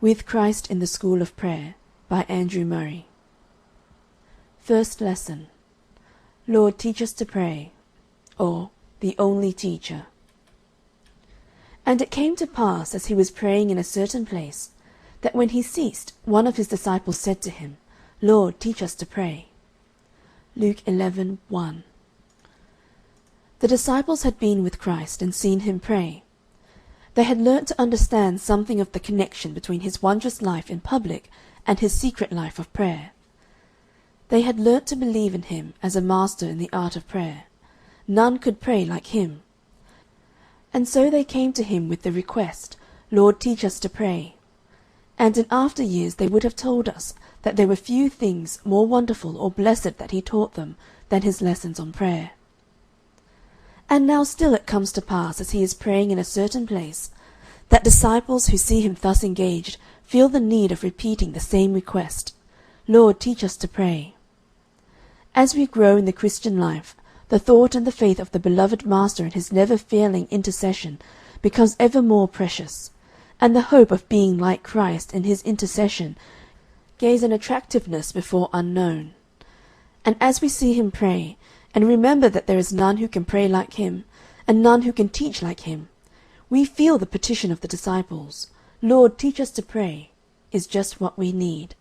With Christ in the School of Prayer, by Andrew Murray. First lesson. Lord, teach us to pray, or the only teacher. And it came to pass, as he was praying in a certain place, that when he ceased, one of his disciples said to him, Lord, teach us to pray. Luke 11:1. The disciples had been with Christ and seen him pray. They had learnt to understand something of the connection between his wondrous life in public and his secret life of prayer. They had learnt to believe in him as a master in the art of prayer. None could pray like him. And so they came to him with the request, Lord, teach us to pray. And in after years they would have told us that there were few things more wonderful or blessed that he taught them than his lessons on prayer. And now still it comes to pass, as he is praying in a certain place, that disciples who see him thus engaged feel the need of repeating the same request, Lord, teach us to pray. As we grow in the Christian life, the thought and the faith of the beloved Master and his never-failing intercession becomes ever more precious, and the hope of being like Christ in his intercession gains an attractiveness before unknown. And as we see him pray, and remember that there is none who can pray like him, and none who can teach like him, we feel the petition of the disciples, Lord, teach us to pray, is just what we need.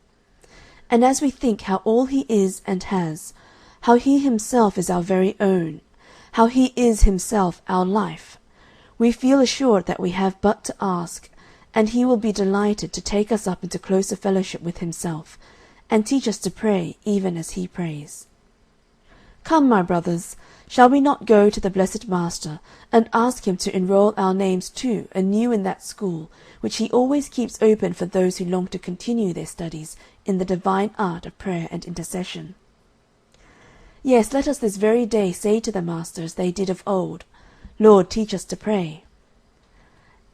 And as we think how all he is and has, how he himself is our very own, how he is himself our life, we feel assured that we have but to ask, and he will be delighted to take us up into closer fellowship with himself, and teach us to pray even as he prays. Come, my brothers, shall we not go to the blessed Master, and ask him to enroll our names too anew in that school, which he always keeps open for those who long to continue their studies in the divine art of prayer and intercession? Yes, let us this very day say to the Master, as they did of old, Lord, teach us to pray.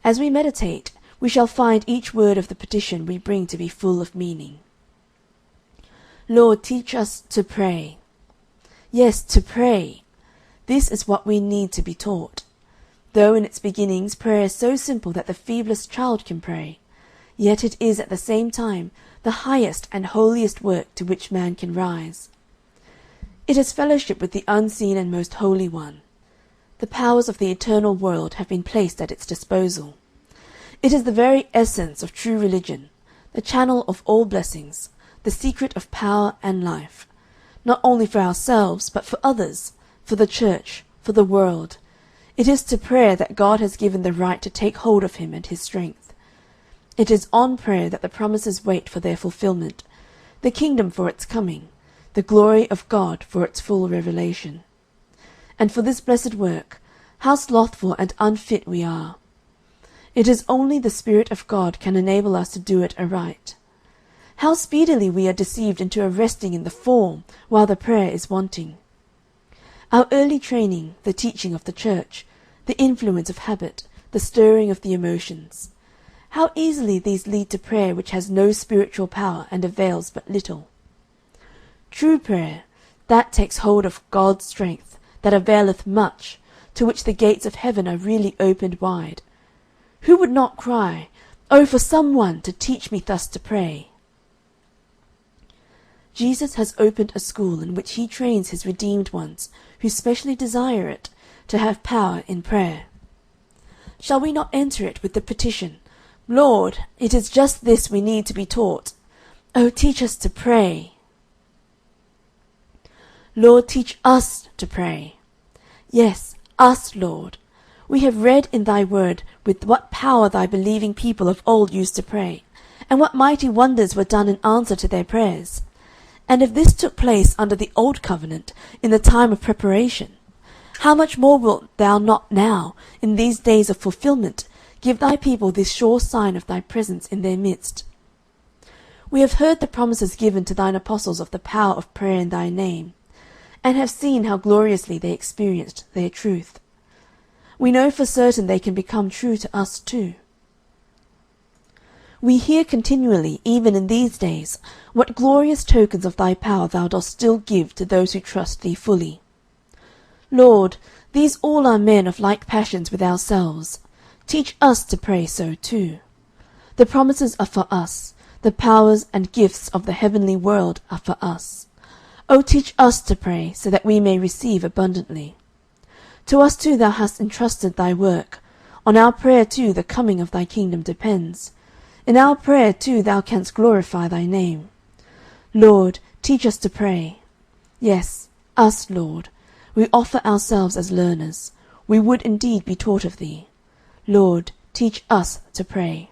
As we meditate, we shall find each word of the petition we bring to be full of meaning. Lord, teach us to pray. Yes, to pray. This is what we need to be taught. Though in its beginnings prayer is so simple that the feeblest child can pray, yet it is at the same time the highest and holiest work to which man can rise. It is fellowship with the unseen and most holy one. The powers of the eternal world have been placed at its disposal. It is the very essence of true religion, the channel of all blessings, the secret of power and life, not only for ourselves, but for others, for the church, for the world. It is to prayer that God has given the right to take hold of him and his strength. It is on prayer that the promises wait for their fulfillment, the kingdom for its coming, the glory of God for its full revelation. And for this blessed work, how slothful and unfit we are! It is only the Spirit of God can enable us to do it aright. How speedily we are deceived into a resting in the form while the prayer is wanting. Our early training, the teaching of the church, the influence of habit, the stirring of the emotions, how easily these lead to prayer which has no spiritual power and avails but little. True prayer, that takes hold of God's strength, that availeth much, to which the gates of heaven are really opened wide. Who would not cry, Oh, for some one to teach me thus to pray? Jesus has opened a school in which he trains his redeemed ones, who specially desire it, to have power in prayer. Shall we not enter it with the petition, Lord, it is just this we need to be taught. Oh, teach us to pray. Lord, teach us to pray. Yes, us, Lord. We have read in thy word with what power thy believing people of old used to pray, and what mighty wonders were done in answer to their prayers. And if this took place under the old covenant, in the time of preparation, how much more wilt thou not now, in these days of fulfilment, give thy people this sure sign of thy presence in their midst? We have heard the promises given to thine apostles of the power of prayer in thy name, and have seen how gloriously they experienced their truth. We know for certain they can become true to us too. We hear continually, even in these days, what glorious tokens of thy power thou dost still give to those who trust thee fully. Lord, these all are men of like passions with ourselves. Teach us to pray so too. The promises are for us. The powers and gifts of the heavenly world are for us. O teach us to pray, so that we may receive abundantly. To us too thou hast entrusted thy work. On our prayer too the coming of thy kingdom depends. In our prayer too thou canst glorify thy name. Lord, teach us to pray. Yes, us, Lord. We offer ourselves as learners. We would indeed be taught of thee. Lord, teach us to pray.